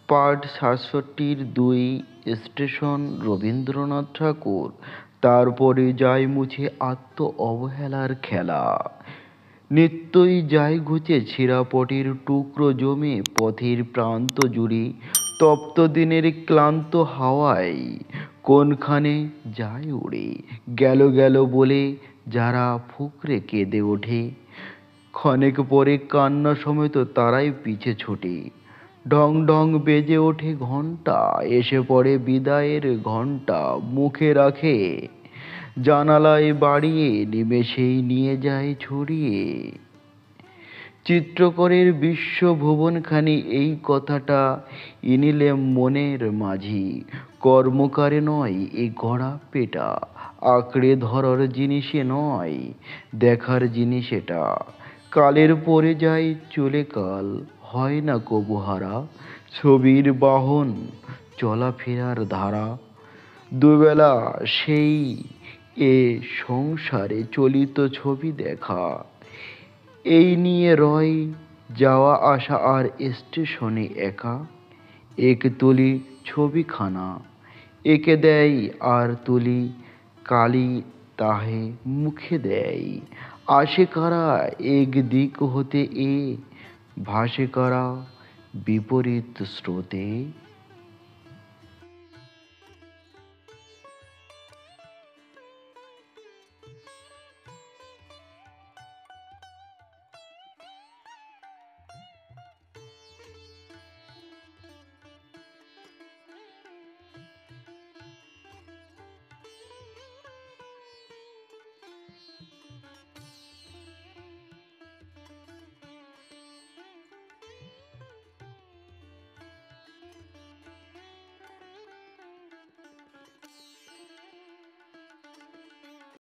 Part ৬৭-২ station Rabindranath ঠাকুর। তারপরে যায় মুছে আত্ম অবহেলার খেলা। নিত্যই যায় ঘুচে ছেঁড়া পটির টুকরো জমে পথের প্রান্ত জুড়ে। তপ্ত দিনের ক্লান্ত হাওয়ায় কোনখানে যায় উড়ে। গেল গেল বলে যারা ফুকরে কেঁদে ওঠে, ক্ষণেক পরে কান্না সমেত তারাই পিছে ছোটে। ঢং ঢং বেজে ওঠে ঘণ্টা, এসে পড়ে বিদায়ের ঘণ্টা মুখে রাখে জানালায় বাড়িয়ে, নিমেষেই নিয়ে যায় ছড়িয়ে। চিত্রকরের বিশ্বভুবনখানি এই কথাটা ইনিলে মনের মাঝি। কর্মকারে নয় এ গড়া পেটা, আঁকড়ে ধরার জিনিসে নয়, দেখার জিনিস এটা। কালের পরে যায় চলে কাল, হয় না কবু হারা, ছবির বাহন চলাফেরার ধারা। দুবেলা সেই এ সংসারে চলিত ছবি দেখা, এই নিয়ে রয় যাওয়া আসা আর স্টেশনে একা। একে তুলি ছবিখানা, একে দেয় আর তুলি কালি তাহে মুখে দেয়। আসে কারা এক দিক হতে এ, ভাসে কারা বিপরীত স্রোতে।